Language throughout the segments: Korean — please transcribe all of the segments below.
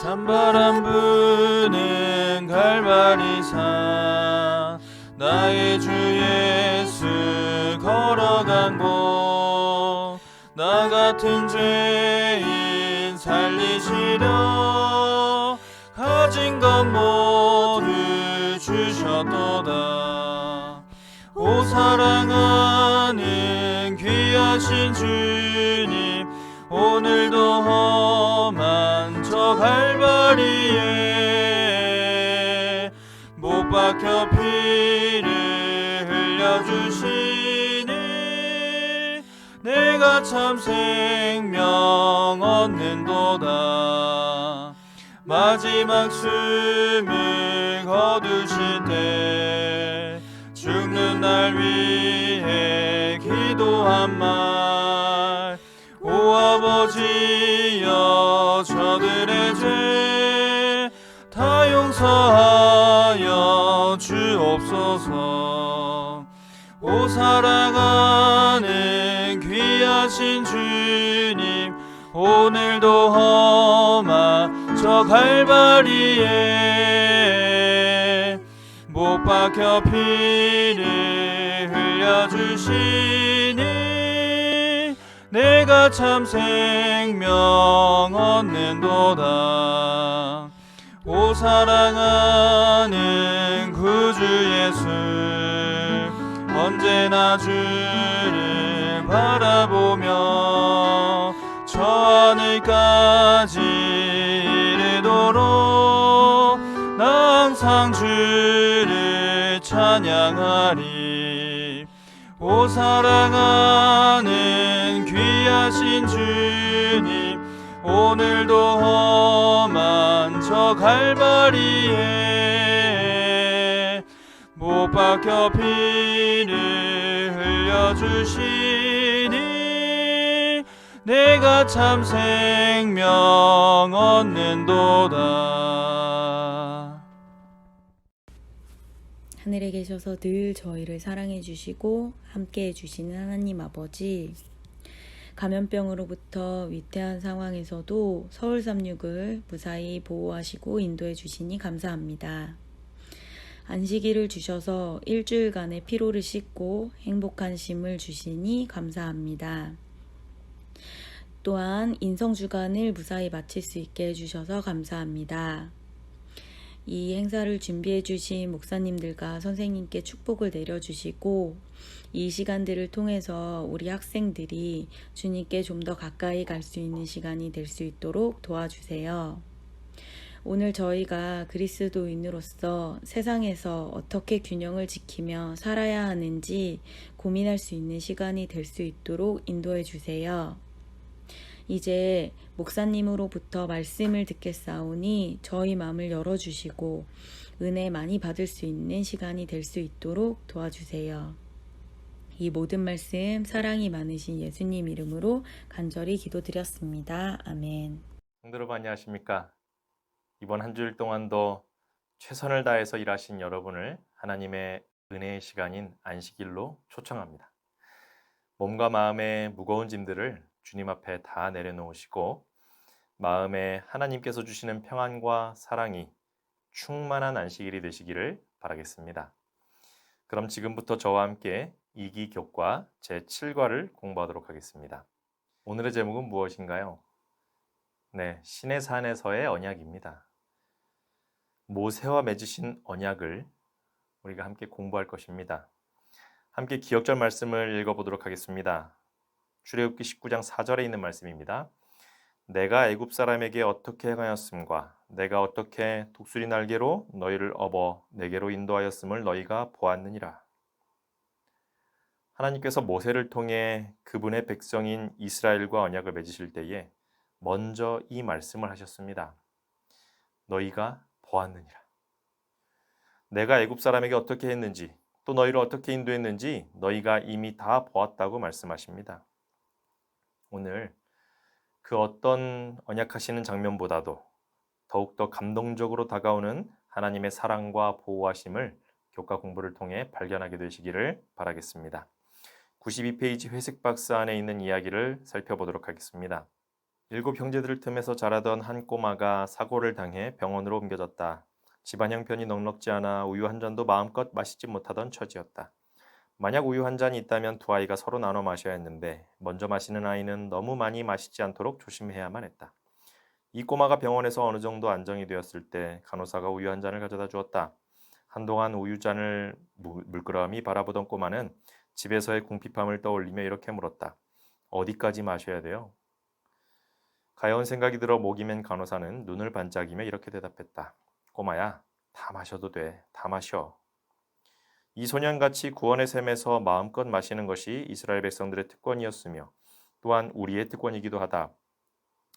찬바람 부는 갈바리산 나의 주 예수 걸어간 곳 나 같은 죄인 살리시려 가진 것 모두 주셨도다. 오 사랑하는 귀하신 주님 오늘도 험한 저 갈바리에 못 박혀 피를 흘려주시니 내가 참 생명 얻는도다. 마지막 숨을 거두실 때 죽는 날 위해 기도한 말 오 아버지여 저들의 죄 다 용서하여 주옵소서. 오 사랑하는 귀하신 주님 오늘도 험한 저 갈바리에 못 박혀 피를 흘려주시니 내가 참 생명 얻는도다. 오 사랑하는 구주 예수 언제나 주를 바라보며 저 하늘까지 이르도록 나 항상 주를 찬양하리. 오 사랑하는 귀하신 주님 오늘도 험한 저 갈바리에 못 박혀 피를 흘려주시니 내가 참 생명 얻는도다. 하늘에 계셔서 늘 저희를 사랑해 주시고 함께 해주시는 하나님 아버지, 감염병으로부터 위태한 상황에서도 서울 36을 무사히 보호하시고 인도해 주시니 감사합니다. 안식일을 주셔서 일주일간의 피로를 씻고 행복한 쉼을 주시니 감사합니다. 또한 인성주간을 무사히 마칠 수 있게 해주셔서 감사합니다. 이 행사를 준비해 주신 목사님들과 선생님께 축복을 내려주시고 이 시간들을 통해서 우리 학생들이 주님께 좀 더 가까이 갈 수 있는 시간이 될 수 있도록 도와주세요. 오늘 저희가 그리스도인으로서 세상에서 어떻게 균형을 지키며 살아야 하는지 고민할 수 있는 시간이 될 수 있도록 인도해 주세요. 이제 목사님으로부터 말씀을 듣겠사오니 저희 마음을 열어주시고 은혜 많이 받을 수 있는 시간이 될 수 있도록 도와주세요. 이 모든 말씀 사랑이 많으신 예수님 이름으로 간절히 기도드렸습니다. 아멘. 성도 여러분 안녕하십니까? 이번 한 주일 동안도 최선을 다해서 일하신 여러분을 하나님의 은혜의 시간인 안식일로 초청합니다. 몸과 마음의 무거운 짐들을 주님 앞에 다 내려놓으시고 마음에 하나님께서 주시는 평안과 사랑이 충만한 안식일이 되시기를 바라겠습니다. 그럼 지금부터 저와 함께 2기 교과 제7과를 공부하도록 하겠습니다. 오늘의 제목은 무엇인가요? 네, 신의 산에서의 언약입니다. 모세와 맺으신 언약을 우리가 함께 공부할 것입니다. 함께 기억절 말씀을 읽어보도록 하겠습니다. 출애굽기 19장 4절에 있는 말씀입니다. 내가 애굽 사람에게 어떻게 행하였음과 내가 어떻게 독수리 날개로 너희를 업어 내게로 인도하였음을 너희가 보았느니라. 하나님께서 모세를 통해 그분의 백성인 이스라엘과 언약을 맺으실 때에 먼저 이 말씀을 하셨습니다. 너희가 보았느니라. 내가 애굽 사람에게 어떻게 했는지 또 너희를 어떻게 인도했는지 너희가 이미 다 보았다고 말씀하십니다. 오늘 그 어떤 언약하시는 장면보다도 더욱더 감동적으로 다가오는 하나님의 사랑과 보호하심을 교과 공부를 통해 발견하게 되시기를 바라겠습니다. 92페이지 회색 박스 안에 있는 이야기를 살펴보도록 하겠습니다. 7 형제들 틈에서 자라던 한 꼬마가 사고를 당해 병원으로 옮겨졌다. 집안 형편이 넉넉지 않아 우유 한 잔도 마음껏 마시지 못하던 처지였다. 만약 우유 한 잔이 있다면 두 아이가 서로 나눠 마셔야 했는데 먼저 마시는 아이는 너무 많이 마시지 않도록 조심해야만 했다. 이 꼬마가 병원에서 어느 정도 안정이 되었을 때 간호사가 우유 한 잔을 가져다 주었다. 한동안 우유잔을 물끄러미 바라보던 꼬마는 집에서의 궁핍함을 떠올리며 이렇게 물었다. 어디까지 마셔야 돼요? 가여운 생각이 들어 목이 맨 간호사는 눈을 반짝이며 이렇게 대답했다. 꼬마야, 다 마셔도 돼. 다 마셔. 이 소년같이 구원의 샘에서 마음껏 마시는 것이 이스라엘 백성들의 특권이었으며 또한 우리의 특권이기도 하다.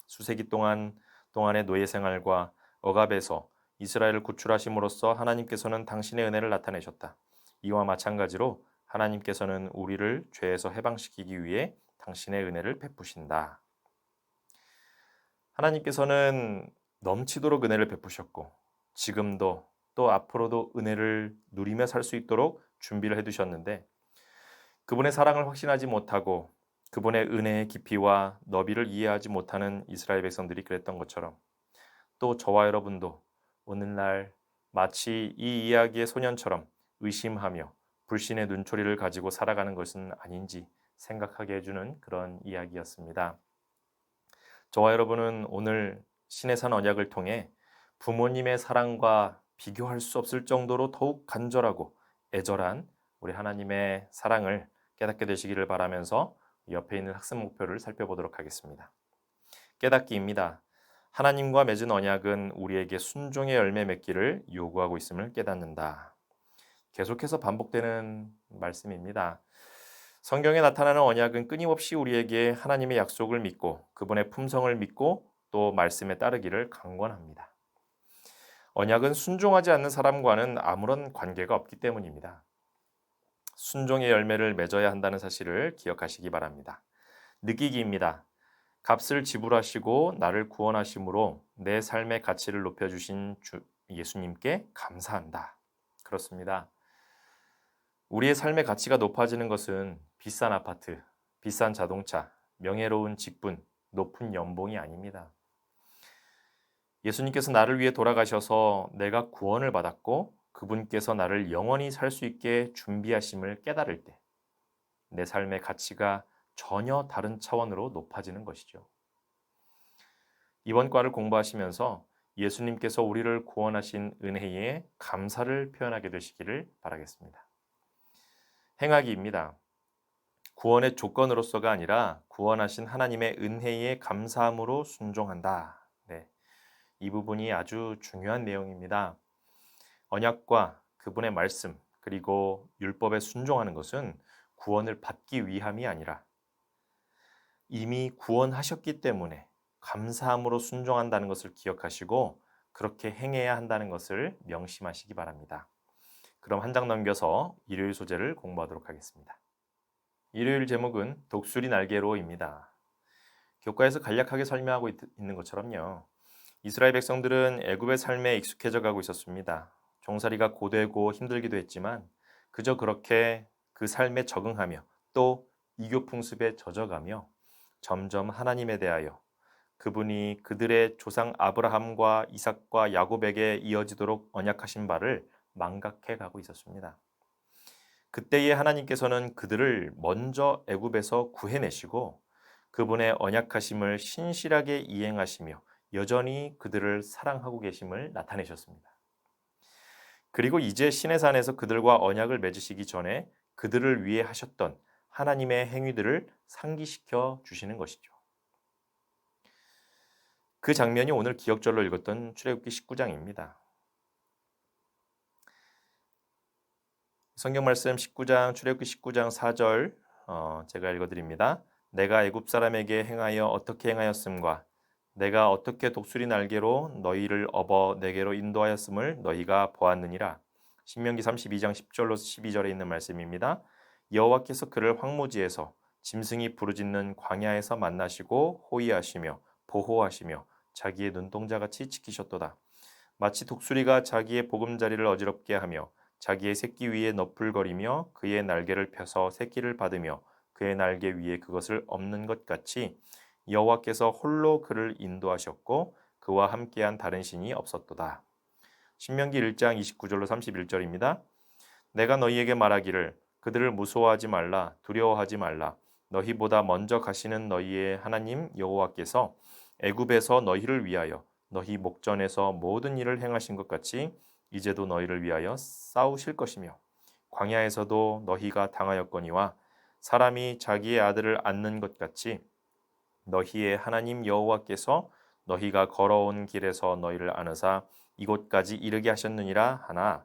수세기 동안의 노예 생활과 억압에서 이스라엘을 구출하심으로써 하나님께서는 당신의 은혜를 나타내셨다. 이와 마찬가지로 하나님께서는 우리를 죄에서 해방시키기 위해 당신의 은혜를 베푸신다. 하나님께서는 넘치도록 은혜를 베푸셨고 지금도 또 앞으로도 은혜를 누리며 살 수 있도록 준비를 해두셨는데 그분의 사랑을 확신하지 못하고 그분의 은혜의 깊이와 너비를 이해하지 못하는 이스라엘 백성들이 그랬던 것처럼 또 저와 여러분도 오늘날 마치 이 이야기의 소년처럼 의심하며 불신의 눈초리를 가지고 살아가는 것은 아닌지 생각하게 해주는 그런 이야기였습니다. 저와 여러분은 오늘 신의 산 언약을 통해 부모님의 사랑과 비교할 수 없을 정도로 더욱 간절하고 애절한 우리 하나님의 사랑을 깨닫게 되시기를 바라면서 옆에 있는 학습 목표를 살펴보도록 하겠습니다. 깨닫기입니다. 하나님과 맺은 언약은 우리에게 순종의 열매 맺기를 요구하고 있음을 깨닫는다. 계속해서 반복되는 말씀입니다. 성경에 나타나는 언약은 끊임없이 우리에게 하나님의 약속을 믿고 그분의 품성을 믿고 또 말씀에 따르기를 강권합니다. 언약은 순종하지 않는 사람과는 아무런 관계가 없기 때문입니다. 순종의 열매를 맺어야 한다는 사실을 기억하시기 바랍니다. 느끼기입니다. 값을 지불하시고 나를 구원하심으로 내 삶의 가치를 높여주신 예수님께 감사한다. 그렇습니다. 우리의 삶의 가치가 높아지는 것은 비싼 아파트, 비싼 자동차, 명예로운 직분, 높은 연봉이 아닙니다. 예수님께서 나를 위해 돌아가셔서 내가 구원을 받았고 그분께서 나를 영원히 살 수 있게 준비하심을 깨달을 때 내 삶의 가치가 전혀 다른 차원으로 높아지는 것이죠. 이번 과를 공부하시면서 예수님께서 우리를 구원하신 은혜에 감사를 표현하게 되시기를 바라겠습니다. 행하기입니다. 구원의 조건으로서가 아니라 구원하신 하나님의 은혜에 감사함으로 순종한다. 네, 이 부분이 아주 중요한 내용입니다. 언약과 그분의 말씀 그리고 율법에 순종하는 것은 구원을 받기 위함이 아니라 이미 구원하셨기 때문에 감사함으로 순종한다는 것을 기억하시고 그렇게 행해야 한다는 것을 명심하시기 바랍니다. 그럼 한 장 넘겨서 일요일 소재를 공부하도록 하겠습니다. 일요일 제목은 독수리 날개로입니다. 교과에서 간략하게 설명하고 있는 것처럼요. 이스라엘 백성들은 애굽의 삶에 익숙해져 가고 있었습니다. 종살이가 고되고 힘들기도 했지만 그저 그렇게 그 삶에 적응하며 또 이교 풍습에 젖어가며 점점 하나님에 대하여 그분이 그들의 조상 아브라함과 이삭과 야곱에게 이어지도록 언약하신 바를 망각해 가고 있었습니다. 그때에 하나님께서는 그들을 먼저 애굽에서 구해내시고 그분의 언약하심을 신실하게 이행하시며 여전히 그들을 사랑하고 계심을 나타내셨습니다. 그리고 이제 신의 산에서 그들과 언약을 맺으시기 전에 그들을 위해 하셨던 하나님의 행위들을 상기시켜 주시는 것이죠. 그 장면이 오늘 기억절로 읽었던 출애굽기 19장입니다. 성경 말씀 19장 출애굽기 19장 4절 제가 읽어드립니다. 내가 애굽 사람에게 행하여 어떻게 행하였음과 내가 어떻게 독수리 날개로 너희를 업어 내게로 인도하였음을 너희가 보았느니라. 신명기 32장 10절로 12절에 있는 말씀입니다. 여호와께서 그를 황무지에서 짐승이 부르짖는 광야에서 만나시고 호위하시며 보호하시며 자기의 눈동자같이 지키셨도다. 마치 독수리가 자기의 보금자리를 어지럽게 하며 자기의 새끼 위에 너풀거리며 그의 날개를 펴서 새끼를 받으며 그의 날개 위에 그것을 엎는 것 같이 여호와께서 홀로 그를 인도하셨고 그와 함께한 다른 신이 없었도다. 신명기 1장 29절로 31절입니다. 내가 너희에게 말하기를 그들을 무서워하지 말라 두려워하지 말라 너희보다 먼저 가시는 너희의 하나님 여호와께서 애굽에서 너희를 위하여 너희 목전에서 모든 일을 행하신 것 같이 이제도 너희를 위하여 싸우실 것이며 광야에서도 너희가 당하였거니와 사람이 자기의 아들을 안는 것 같이 너희의 하나님 여호와께서 너희가 걸어온 길에서 너희를 안으사 이곳까지 이르게 하셨느니라 하나.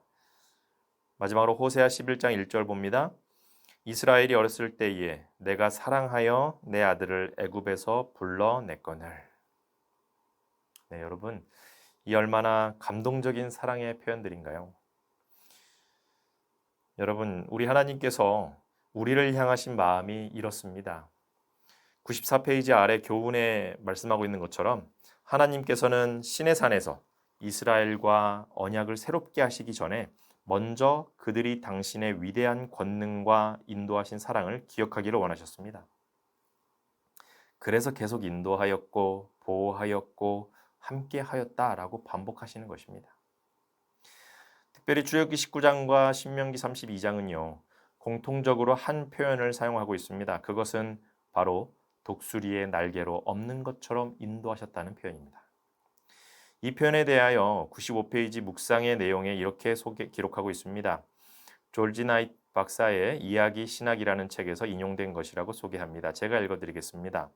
마지막으로 호세아 11장 1절 봅니다. 이스라엘이 어렸을 때에 내가 사랑하여 내 아들을 애굽에서 불러냈거늘. 네, 여러분, 이 얼마나 감동적인 사랑의 표현들인가요? 여러분, 우리 하나님께서 우리를 향하신 마음이 이렇습니다. 94페이지 아래 교훈에 말씀하고 있는 것처럼 하나님께서는 시내산에서 이스라엘과 언약을 새롭게 하시기 전에 먼저 그들이 당신의 위대한 권능과 인도하신 사랑을 기억하기를 원하셨습니다. 그래서 계속 인도하였고 보호하였고 함께 하였다라고 반복하시는 것입니다. 특별히 출애굽기 19장과 신명기 32장은요. 공통적으로 한 표현을 사용하고 있습니다. 그것은 바로 독수리의 날개로 없는 것처럼 인도하셨다는 표현입니다. 이 표현에 대하여 95페이지 묵상의 내용에 이렇게 기록하고 있습니다. 졸지 나이트 박사의 이야기 신학이라는 책에서 인용된 것이라고 소개합니다. 제가 읽어드리겠습니다.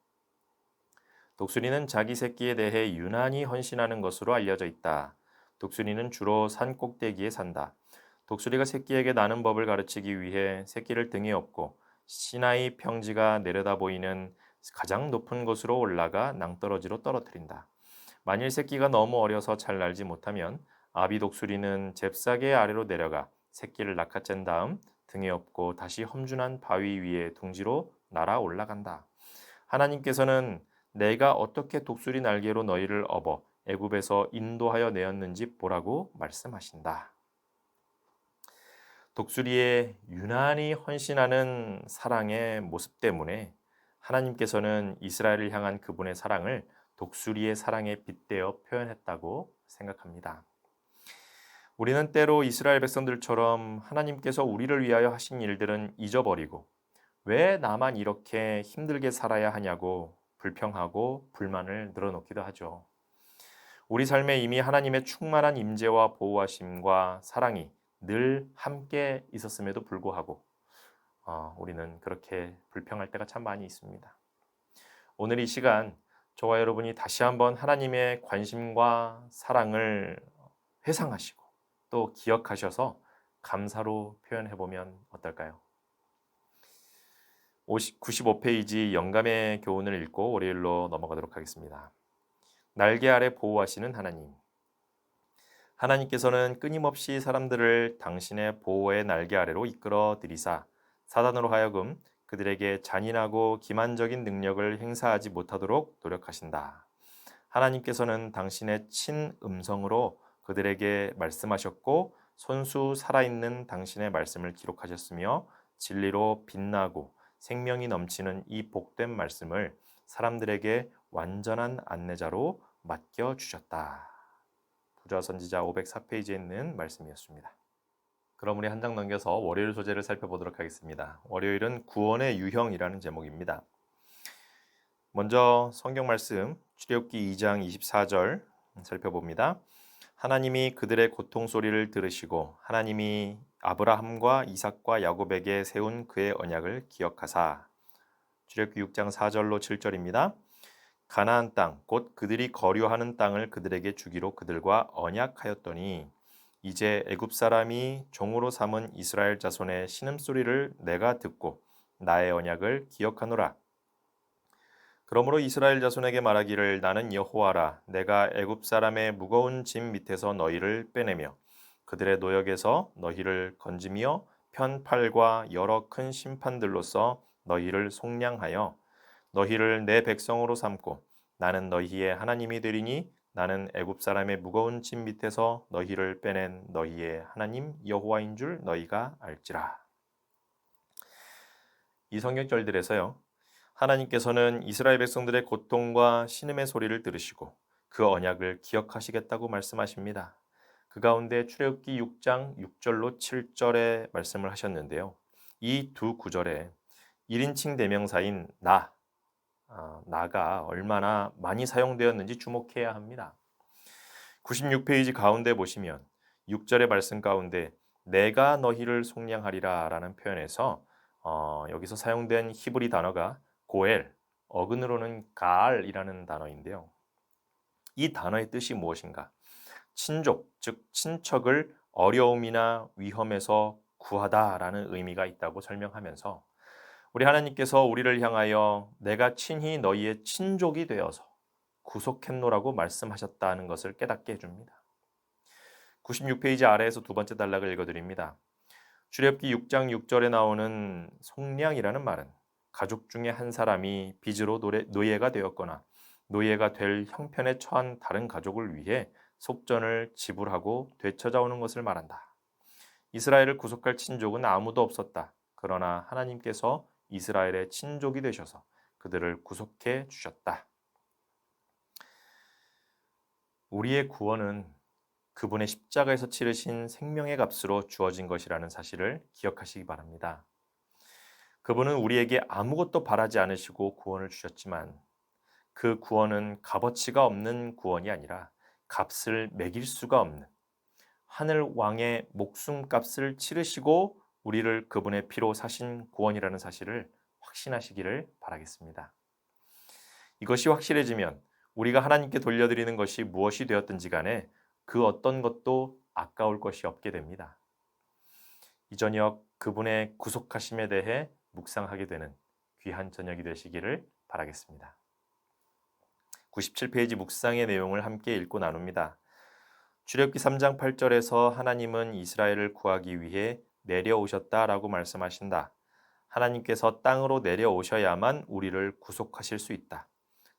독수리는 자기 새끼에 대해 유난히 헌신하는 것으로 알려져 있다. 독수리는 주로 산 꼭대기에 산다. 독수리가 새끼에게 나는 법을 가르치기 위해 새끼를 등에 업고 시나이 평지가 내려다 보이는 가장 높은 곳으로 올라가 낭떠러지로 떨어뜨린다. 만일 새끼가 너무 어려서 잘 날지 못하면 아비 독수리는 잽싸게 아래로 내려가 새끼를 낚아챈 다음 등에 업고 다시 험준한 바위 위에 둥지로 날아 올라간다. 하나님께서는 내가 어떻게 독수리 날개로 너희를 업어 애굽에서 인도하여 내었는지 보라고 말씀하신다. 독수리의 유난히 헌신하는 사랑의 모습 때문에 하나님께서는 이스라엘을 향한 그분의 사랑을 독수리의 사랑에 빗대어 표현했다고 생각합니다. 우리는 때로 이스라엘 백성들처럼 하나님께서 우리를 위하여 하신 일들은 잊어버리고 왜 나만 이렇게 힘들게 살아야 하냐고 불평하고 불만을 늘어놓기도 하죠. 우리 삶에 이미 하나님의 충만한 임재와 보호하심과 사랑이 늘 함께 있었음에도 불구하고 우리는 그렇게 불평할 때가 참 많이 있습니다. 오늘 이 시간 저와 여러분이 다시 한번 하나님의 관심과 사랑을 회상하시고 또 기억하셔서 감사로 표현해보면 어떨까요? 95페이지 영감의 교훈을 읽고 월요일로 넘어가도록 하겠습니다. 날개 아래 보호하시는 하나님. 하나님께서는 끊임없이 사람들을 당신의 보호의 날개 아래로 이끌어 들이사 사단으로 하여금 그들에게 잔인하고 기만적인 능력을 행사하지 못하도록 노력하신다. 하나님께서는 당신의 친음성으로 그들에게 말씀하셨고 손수 살아있는 당신의 말씀을 기록하셨으며 진리로 빛나고 생명이 넘치는 이 복된 말씀을 사람들에게 완전한 안내자로 맡겨주셨다. 부자 선지자 504페이지에 있는 말씀이었습니다. 그럼 우리 한 장 넘겨서 월요일 소재를 살펴보도록 하겠습니다. 월요일은 구원의 유형이라는 제목입니다. 먼저 성경 말씀 출애굽기 2장 24절 살펴봅니다. 하나님이 그들의 고통 소리를 들으시고 하나님이 아브라함과 이삭과 야곱에게 세운 그의 언약을 기억하사. 출애굽기 6장 4절로 7절입니다. 가나안 땅 곧 그들이 거류하는 땅을 그들에게 주기로 그들과 언약하였더니 이제 애굽 사람이 종으로 삼은 이스라엘 자손의 신음소리를 내가 듣고 나의 언약을 기억하노라. 그러므로 이스라엘 자손에게 말하기를 나는 여호와라. 내가 애굽 사람의 무거운 짐 밑에서 너희를 빼내며 그들의 노역에서 너희를 건지며 편팔과 여러 큰 심판들로서 너희를 속량하여 너희를 내 백성으로 삼고 나는 너희의 하나님이 되리니 나는 애굽 사람의 무거운 짐 밑에서 너희를 빼낸 너희의 하나님 여호와인 줄 너희가 알지라. 이 성경절들에서요. 하나님께서는 이스라엘 백성들의 고통과 신음의 소리를 들으시고 그 언약을 기억하시겠다고 말씀하십니다. 그 가운데 출애굽기 6장 6절로 7절의 말씀을 하셨는데요. 이 두 구절에 1인칭 대명사인 나가 얼마나 많이 사용되었는지 주목해야 합니다. 96페이지 가운데 보시면 6절의 말씀 가운데 내가 너희를 속량하리라 라는 표현에서 여기서 사용된 히브리 단어가 고엘, 어근으로는 가알이라는 단어인데요. 이 단어의 뜻이 무엇인가? 친족, 즉 친척을 어려움이나 위험에서 구하다라는 의미가 있다고 설명하면서 우리 하나님께서 우리를 향하여 내가 친히 너희의 친족이 되어서 구속했노라고 말씀하셨다는 것을 깨닫게 해줍니다. 96페이지 아래에서 두 번째 단락을 읽어드립니다. 출애굽기 6장 6절에 나오는 속량이라는 말은 가족 중에 한 사람이 빚으로 노예가 되었거나 노예가 될 형편에 처한 다른 가족을 위해 속전을 지불하고 되찾아오는 것을 말한다. 이스라엘을 구속할 친족은 아무도 없었다. 그러나 하나님께서 이스라엘의 친족이 되셔서 그들을 구속해 주셨다. 우리의 구원은 그분의 십자가에서 치르신 생명의 값으로 주어진 것이라는 사실을 기억하시기 바랍니다. 그분은 우리에게 아무것도 바라지 않으시고 구원을 주셨지만 그 구원은 값어치가 없는 구원이 아니라 값을 매길 수가 없는 하늘 왕의 목숨값을 치르시고 우리를 그분의 피로 사신 구원이라는 사실을 확신하시기를 바라겠습니다. 이것이 확실해지면 우리가 하나님께 돌려드리는 것이 무엇이 되었든지 간에 그 어떤 것도 아까울 것이 없게 됩니다. 이 저녁 그분의 구속하심에 대해 묵상하게 되는 귀한 저녁이 되시기를 바라겠습니다. 97페이지 묵상의 내용을 함께 읽고 나눕니다. 출애굽기 3장 8절에서 하나님은 이스라엘을 구하기 위해 내려오셨다라고 말씀하신다. 하나님께서 땅으로 내려오셔야만 우리를 구속하실 수 있다.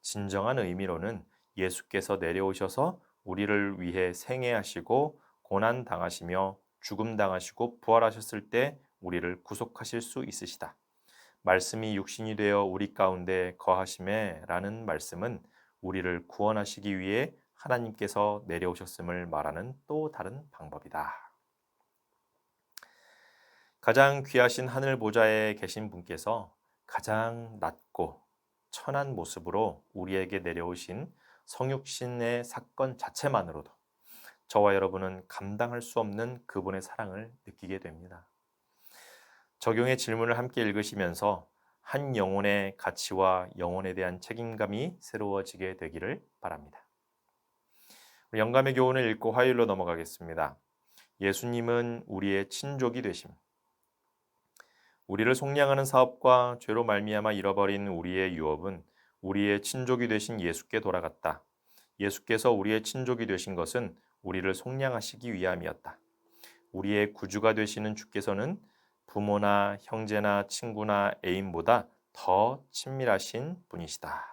진정한 의미로는 예수께서 내려오셔서 우리를 위해 생애하시고 고난 당하시며 죽음 당하시고 부활하셨을 때 우리를 구속하실 수 있으시다. 말씀이 육신이 되어 우리 가운데 거하심에 라는 말씀은 우리를 구원하시기 위해 하나님께서 내려오셨음을 말하는 또 다른 방법이다. 가장 귀하신 하늘 보좌에 계신 분께서 가장 낮고 천한 모습으로 우리에게 내려오신 성육신의 사건 자체만으로도 저와 여러분은 감당할 수 없는 그분의 사랑을 느끼게 됩니다. 적용의 질문을 함께 읽으시면서 한 영혼의 가치와 영혼에 대한 책임감이 새로워지게 되기를 바랍니다. 우리 영감의 교훈을 읽고 화요일로 넘어가겠습니다. 예수님은 우리의 친족이 되심. 우리를 속량하는 사업과 죄로 말미암아 잃어버린 우리의 유업은 우리의 친족이 되신 예수께 돌아갔다. 예수께서 우리의 친족이 되신 것은 우리를 속량하시기 위함이었다. 우리의 구주가 되시는 주께서는 부모나 형제나 친구나 애인보다 더 친밀하신 분이시다.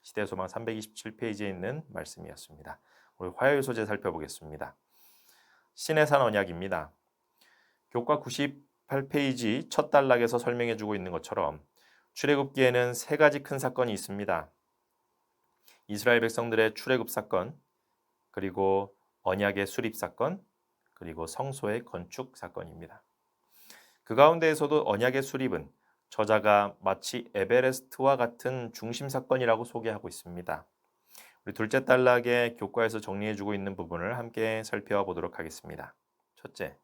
시대소망 327페이지에 있는 말씀이었습니다. 우리 화요일 소재 살펴보겠습니다. 신의 산 언약입니다. 교과 98페이지 첫 단락에서 설명해주고 있는 것처럼 출애굽기에는 세 가지 큰 사건이 있습니다. 이스라엘 백성들의 출애굽 사건, 그리고 언약의 수립 사건, 그리고 성소의 건축 사건입니다. 그 가운데에서도 언약의 수립은 저자가 마치 에베레스트와 같은 중심 사건이라고 소개하고 있습니다. 우리 둘째 단락의 교과에서 정리해주고 있는 부분을 함께 살펴보도록 하겠습니다. 첫째,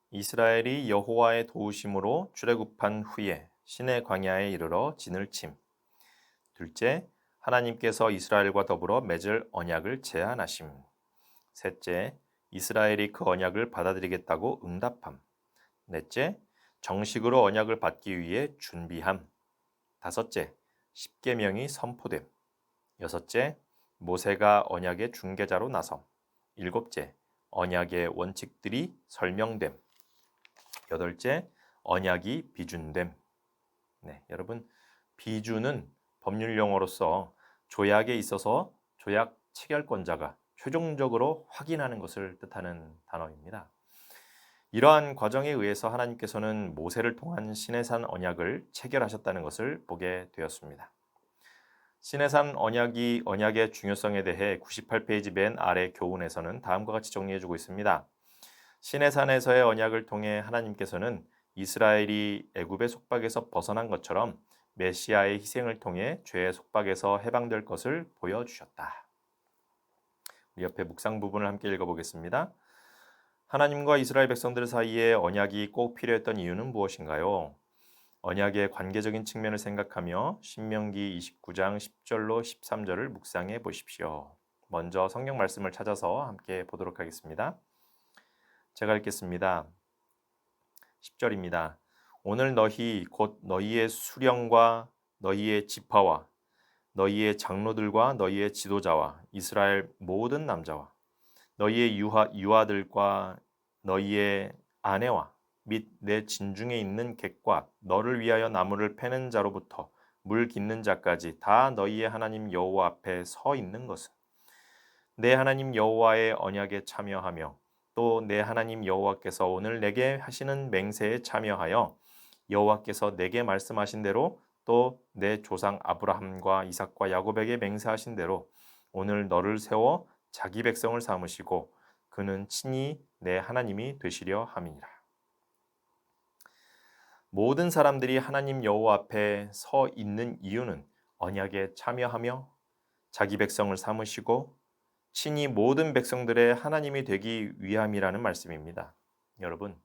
이스라엘이 여호와의 도우심으로 출애굽한 후에 시내 광야에 이르러 진을 침. 둘째, 하나님께서 이스라엘과 더불어 맺을 언약을 제안하심. 셋째, 이스라엘이 그 언약을 받아들이겠다고 응답함. 넷째, 정식으로 언약을 받기 위해 준비함. 다섯째, 십계명이 선포됨. 여섯째, 모세가 언약의 중개자로 나섬. 일곱째, 언약의 원칙들이 설명됨. 여덟째, 언약이 비준됨. 네, 여러분, 비준은 법률 용어로서 조약에 있어서 조약 체결권자가 최종적으로 확인하는 것을 뜻하는 단어입니다. 이러한 과정에 의해서 하나님께서는 모세를 통한 시내산 언약을 체결하셨다는 것을 보게 되었습니다. 시내산 언약의 중요성에 대해 98페이지 맨 아래 교훈에서는 다음과 같이 정리해주고 있습니다. 시내산에서의 언약을 통해 하나님께서는 이스라엘이 애굽의 속박에서 벗어난 것처럼 메시아의 희생을 통해 죄의 속박에서 해방될 것을 보여주셨다. 우리 옆에 묵상 부분을 함께 읽어보겠습니다. 하나님과 이스라엘 백성들 사이에 언약이 꼭 필요했던 이유는 무엇인가요? 언약의 관계적인 측면을 생각하며 신명기 29장 10절로 13절을 묵상해 보십시오. 먼저 성경 말씀을 찾아서 함께 보도록 하겠습니다. 제가 읽겠습니다. 10절입니다. 오늘 너희 곧 너희의 수령과 너희의 지파와 너희의 장로들과 너희의 지도자와 이스라엘 모든 남자와 너희의 유아들과 너희의 아내와 및 내 진중에 있는 객과 너를 위하여 나무를 패는 자로부터 물 깃는 자까지 다 너희의 하나님 여호와 앞에 서 있는 것은 내 하나님 여호와의 언약에 참여하며 또 내 하나님 여호와께서 오늘 내게 하시는 맹세에 참여하여 여호와께서 내게 말씀하신 대로 또 내 조상 아브라함과 이삭과 야곱에게 맹세하신 대로 오늘 너를 세워 자기 백성을 삼으시고 그는 친히 내 하나님이 되시려 함이니라. 모든 사람들이 하나님 여호와 앞에 서 있는 이유는 언약에 참여하며 자기 백성을 삼으시고 친히 모든 백성들의 하나님이 되기 위함이라는 말씀입니다. 여러분,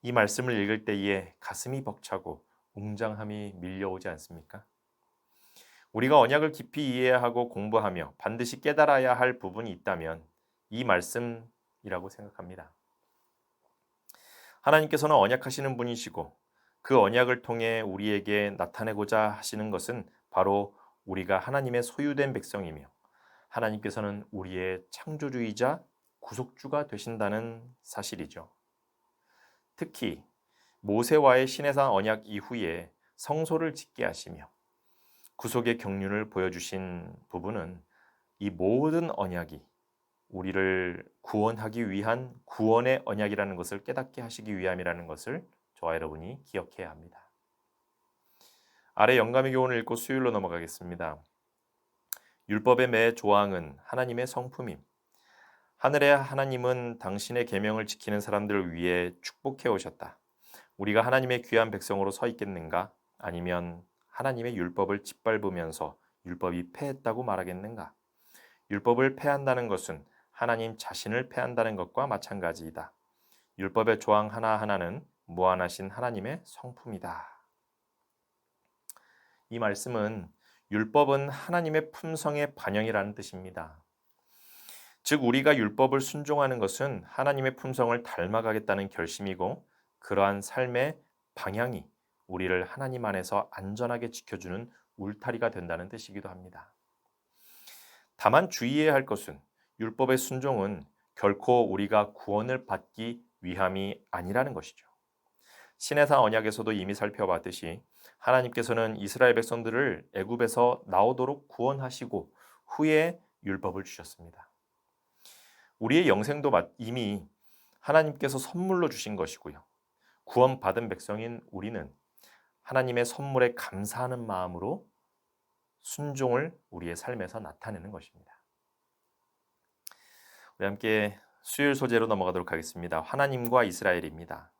이 말씀을 읽을 때에 가슴이 벅차고 웅장함이 밀려오지 않습니까? 우리가 언약을 깊이 이해하고 공부하며 반드시 깨달아야 할 부분이 있다면 이 말씀이라고 생각합니다. 하나님께서는 언약하시는 분이시고 그 언약을 통해 우리에게 나타내고자 하시는 것은 바로 우리가 하나님의 소유된 백성이며 하나님께서는 우리의 창조주이자 구속주가 되신다는 사실이죠. 특히 모세와의 시내산 언약 이후에 성소를 짓게 하시며 구속의 경륜을 보여주신 부분은 이 모든 언약이 우리를 구원하기 위한 구원의 언약이라는 것을 깨닫게 하시기 위함이라는 것을 저와 여러분이 기억해야 합니다. 아래 영감의 교훈을 읽고 수요일로 넘어가겠습니다. 율법의 매 조항은 하나님의 성품임. 하늘의 하나님은 당신의 계명을 지키는 사람들을 위해 축복해 오셨다. 우리가 하나님의 귀한 백성으로 서 있겠는가? 아니면 하나님의 율법을 짓밟으면서 율법이 패했다고 말하겠는가? 율법을 패한다는 것은 하나님 자신을 패한다는 것과 마찬가지이다. 율법의 조항 하나하나는 무한하신 하나님의 성품이다. 이 말씀은 율법은 하나님의 품성의 반영이라는 뜻입니다. 즉 우리가 율법을 순종하는 것은 하나님의 품성을 닮아가겠다는 결심이고 그러한 삶의 방향이 우리를 하나님 안에서 안전하게 지켜주는 울타리가 된다는 뜻이기도 합니다. 다만 주의해야 할 것은 율법의 순종은 결코 우리가 구원을 받기 위함이 아니라는 것이죠. 시내산 언약에서도 이미 살펴봤듯이 하나님께서는 이스라엘 백성들을 애굽에서 나오도록 구원하시고 후에 율법을 주셨습니다. 우리의 영생도 이미 하나님께서 선물로 주신 것이고요. 구원받은 백성인 우리는 하나님의 선물에 감사하는 마음으로 순종을 우리의 삶에서 나타내는 것입니다. 우리 함께 수요일 소재로 넘어가도록 하겠습니다. 하나님과 이스라엘입니다.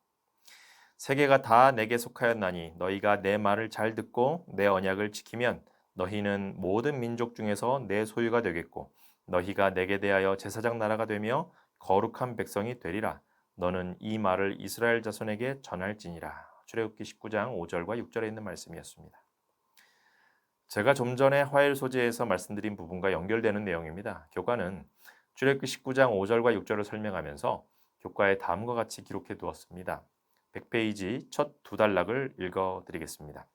세계가 다 내게 속하였나니 너희가 내 말을 잘 듣고 내 언약을 지키면 너희는 모든 민족 중에서 내 소유가 되겠고 너희가 내게 대하여 제사장 나라가 되며 거룩한 백성이 되리라. 너는 이 말을 이스라엘 자손에게 전할지니라. 출애굽기 19장 5절과 6절에 있는 말씀이었습니다. 제가 좀 전에 화요일 소재에서 말씀드린 부분과 연결되는 내용입니다. 교과는 출애굽기 19장 5절과 6절을 설명하면서 교과에 다음과 같이 기록해 두었습니다. 100페이지 첫 두 단락을 읽어드리겠습니다.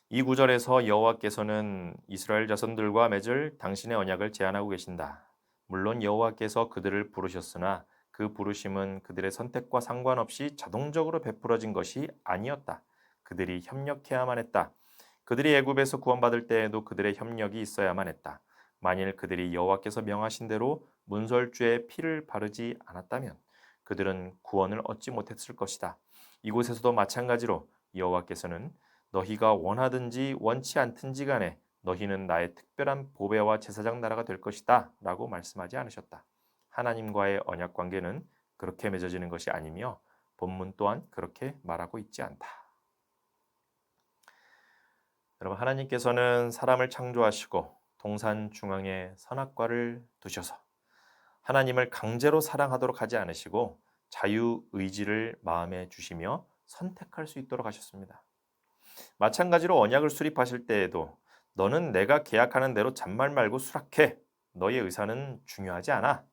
이 구절에서 여호와께서는 이스라엘 자손들과 맺을 당신의 언약을 제안하고 계신다. 물론 여호와께서 그들을 부르셨으나 그 부르심은 그들의 선택과 상관없이 자동적으로 베풀어진 것이 아니었다. 그들이 협력해야만 했다. 그들이 애굽에서 구원받을 때에도 그들의 협력이 있어야만 했다. 만일 그들이 여호와께서 명하신 대로 문설주에 피를 바르지 않았다면 그들은 구원을 얻지 못했을 것이다. 이곳에서도 마찬가지로 여호와께서는 너희가 원하든지 원치 않든지 간에 너희는 나의 특별한 보배와 제사장 나라가 될 것이다 라고 말씀하지 않으셨다. 하나님과의 언약 관계는 그렇게 맺어지는 것이 아니며 본문 또한 그렇게 말하고 있지 않다. 여러분, 하나님께서는 사람을 창조하시고 동산 중앙에 선악과를 두셔서 하나님을 강제로 사랑하도록 하지 않으시고 자유의지를 마음에 주시며 선택할 수 있도록 하셨습니다. 마찬가지로 언약을 수립하실 때에도 너는 내가 계약하는 대로 잔말 말고 수락해. 너의 의사는 중요하지 않아.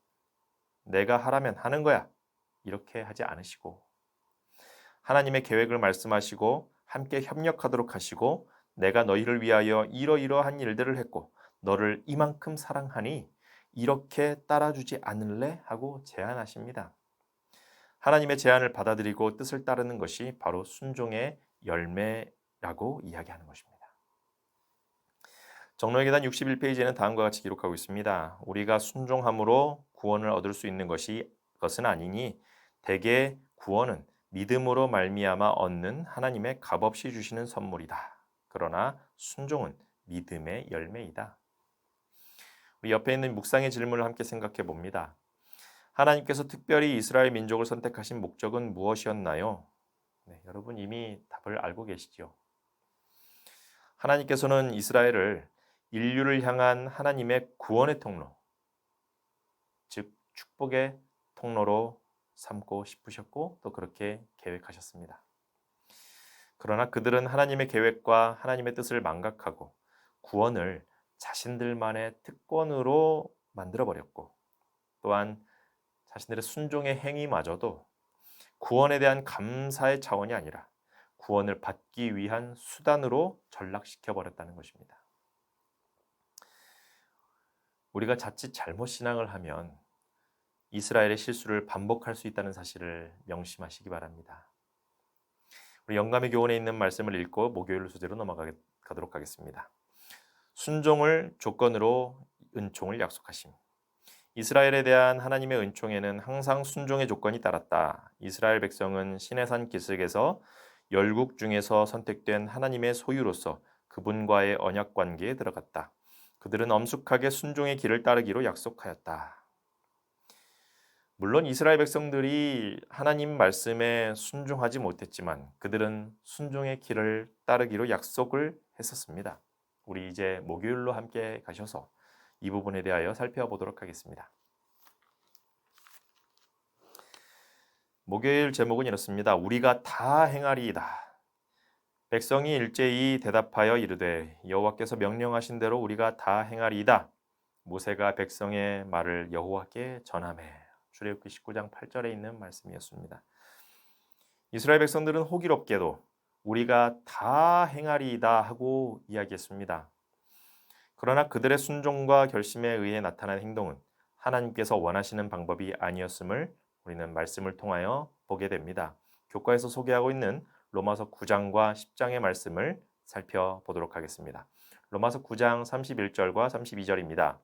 내가 하라면 하는 거야. 이렇게 하지 않으시고 하나님의 계획을 말씀하시고 함께 협력하도록 하시고 내가 너희를 위하여 이러이러한 일들을 했고 너를 이만큼 사랑하니 이렇게 따라주지 않을래? 하고 제안하십니다. 하나님의 제안을 받아들이고 뜻을 따르는 것이 바로 순종의 열매라고 이야기하는 것입니다. 정로의 계단 61페이지에는 다음과 같이 기록하고 있습니다. 우리가 순종함으로 구원을 얻을 수 있는 것은 아니니 대개 구원은 믿음으로 말미암아 얻는 하나님의 값없이 주시는 선물이다. 그러나 순종은 믿음의 열매이다. 우리 옆에 있는 묵상의 질문을 함께 생각해 봅니다. 하나님께서 특별히 이스라엘 민족을 선택하신 목적은 무엇이었나요? 네, 여러분 이미 답을 알고 계시죠. 하나님께서는 이스라엘을 인류를 향한 하나님의 구원의 통로, 즉 축복의 통로로 삼고 싶으셨고 또 그렇게 계획하셨습니다. 그러나 그들은 하나님의 계획과 하나님의 뜻을 망각하고 구원을 자신들만의 특권으로 만들어버렸고 또한 자신들의 순종의 행위마저도 구원에 대한 감사의 차원이 아니라 구원을 받기 위한 수단으로 전락시켜버렸다는 것입니다. 우리가 자칫 잘못 신앙을 하면 이스라엘의 실수를 반복할 수 있다는 사실을 명심하시기 바랍니다. 우리 영감의 교훈에 있는 말씀을 읽고 목요일 소재로 넘어가도록 하겠습니다. 순종을 조건으로 은총을 약속하심. 이스라엘에 대한 하나님의 은총에는 항상 순종의 조건이 따랐다. 이스라엘 백성은 시내산 기슭에서 열국 중에서 선택된 하나님의 소유로서 그분과의 언약 관계에 들어갔다. 그들은 엄숙하게 순종의 길을 따르기로 약속하였다. 물론 이스라엘 백성들이 하나님 말씀에 순종하지 못했지만 그들은 순종의 길을 따르기로 약속을 했었습니다. 우리 이제 목요일로 함께 가셔서 이 부분에 대하여 살펴보도록 하겠습니다. 목요일 제목은 이렇습니다. 우리가 다 행하리이다. 백성이 일제히 대답하여 이르되 여호와께서 명령하신 대로 우리가 다 행하리이다. 모세가 백성의 말을 여호와께 전하매. 출애굽기 19장 8절에 있는 말씀이었습니다. 이스라엘 백성들은 호기롭게도 우리가 다 행하리이다 하고 이야기했습니다. 그러나 그들의 순종과 결심에 의해 나타난 행동은 하나님께서 원하시는 방법이 아니었음을 우리는 말씀을 통하여 보게 됩니다. 교과에서 소개하고 있는 로마서 9장과 10장의 말씀을 살펴보도록 하겠습니다. 로마서 9장 31절과 32절입니다.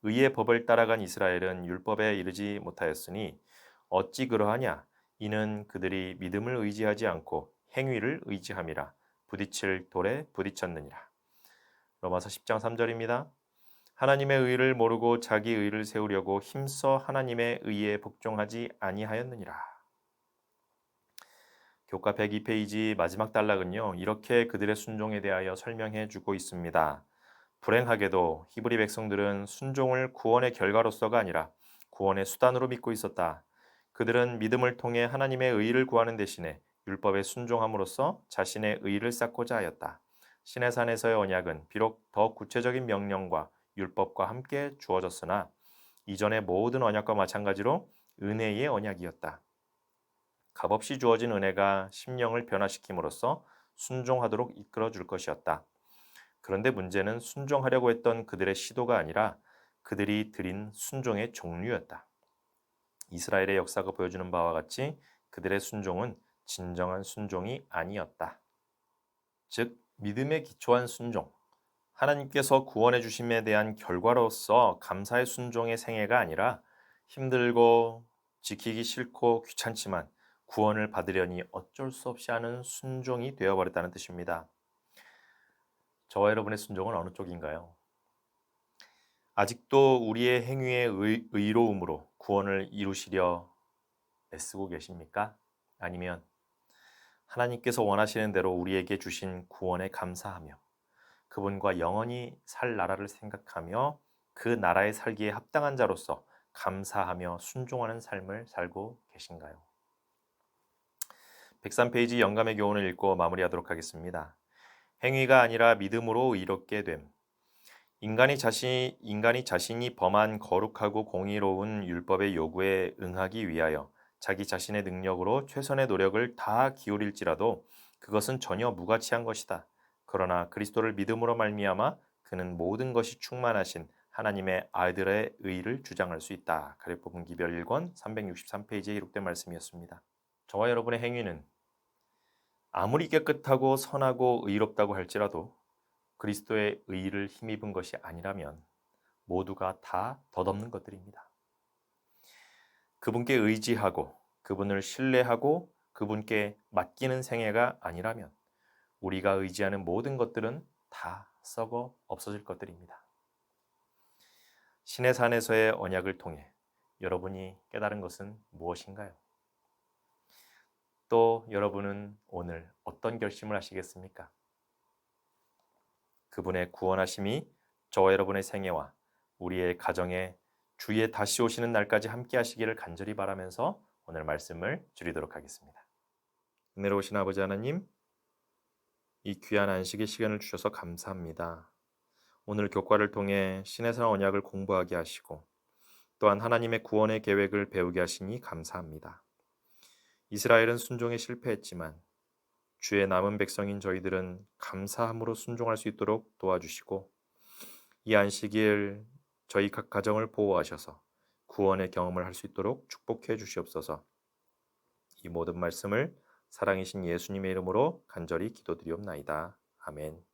의의 법을 따라간 이스라엘은 율법에 이르지 못하였으니 어찌 그러하냐? 이는 그들이 믿음을 의지하지 않고 행위를 의지함이라. 부딪힐 돌에 부딪혔느니라. 로마서 10장 3절입니다. 하나님의 의를 모르고 자기 의를 세우려고 힘써 하나님의 의에 복종하지 아니하였느니라. 교과 102페이지 마지막 단락은요. 이렇게 그들의 순종에 대하여 설명해 주고 있습니다. 불행하게도 히브리 백성들은 순종을 구원의 결과로서가 아니라 구원의 수단으로 믿고 있었다. 그들은 믿음을 통해 하나님의 의를 구하는 대신에 율법에 순종함으로써 자신의 의를 쌓고자 하였다. 시내산에서의 언약은 비록 더 구체적인 명령과 율법과 함께 주어졌으나 이전의 모든 언약과 마찬가지로 은혜의 언약이었다. 값없이 주어진 은혜가 심령을 변화시킴으로써 순종하도록 이끌어 줄 것이었다. 그런데 문제는 순종하려고 했던 그들의 시도가 아니라 그들이 드린 순종의 종류였다. 이스라엘의 역사가 보여주는 바와 같이 그들의 순종은 진정한 순종이 아니었다. 즉 믿음에 기초한 순종, 하나님께서 구원해 주심에 대한 결과로서 감사의 순종의 생애가 아니라 힘들고 지키기 싫고 귀찮지만 구원을 받으려니 어쩔 수 없이 하는 순종이 되어버렸다는 뜻입니다. 저와 여러분의 순종은 어느 쪽인가요? 아직도 우리의 행위의 의로움으로 구원을 이루시려 애쓰고 계십니까? 아니면 하나님께서 원하시는 대로 우리에게 주신 구원에 감사하며 그분과 영원히 살 나라를 생각하며 그 나라에 살기에 합당한 자로서 감사하며 순종하는 삶을 살고 계신가요? 103페이지 영감의 교훈을 읽고 마무리하도록 하겠습니다. 행위가 아니라 믿음으로 의롭게 됨. 인간이 자신이 범한 거룩하고 공의로운 율법의 요구에 응하기 위하여 자기 자신의 능력으로 최선의 노력을 다 기울일지라도 그것은 전혀 무가치한 것이다. 그러나 그리스도를 믿음으로 말미암아 그는 모든 것이 충만하신 하나님의 아들의 의를 주장할 수 있다. 가래뽑은 기별 1권 363페이지에 기록된 말씀이었습니다. 저와 여러분의 행위는 아무리 깨끗하고 선하고 의롭다고 할지라도 그리스도의 의를 힘입은 것이 아니라면 모두가 다 덧없는 것들입니다. 그분께 의지하고 그분을 신뢰하고 그분께 맡기는 생애가 아니라면 우리가 의지하는 모든 것들은 다 썩어 없어질 것들입니다. 신의 산에서의 언약을 통해 여러분이 깨달은 것은 무엇인가요? 또 여러분은 오늘 어떤 결심을 하시겠습니까? 그분의 구원하심이 저와 여러분의 생애와 우리의 가정에 주의 다시 오시는 날까지 함께 하시기를 간절히 바라면서 오늘 말씀을 줄이도록 하겠습니다. 은혜로우신 아버지 하나님, 이 귀한 안식의 시간을 주셔서 감사합니다. 오늘 교과를 통해 신의 산 언약을 공부하게 하시고 또한 하나님의 구원의 계획을 배우게 하시니 감사합니다. 이스라엘은 순종에 실패했지만 주의 남은 백성인 저희들은 감사함으로 순종할 수 있도록 도와주시고 이 안식일 저희 각 가정을 보호하셔서 구원의 경험을 할 수 있도록 축복해 주시옵소서. 이 모든 말씀을 사랑이신 예수님의 이름으로 간절히 기도드리옵나이다. 아멘.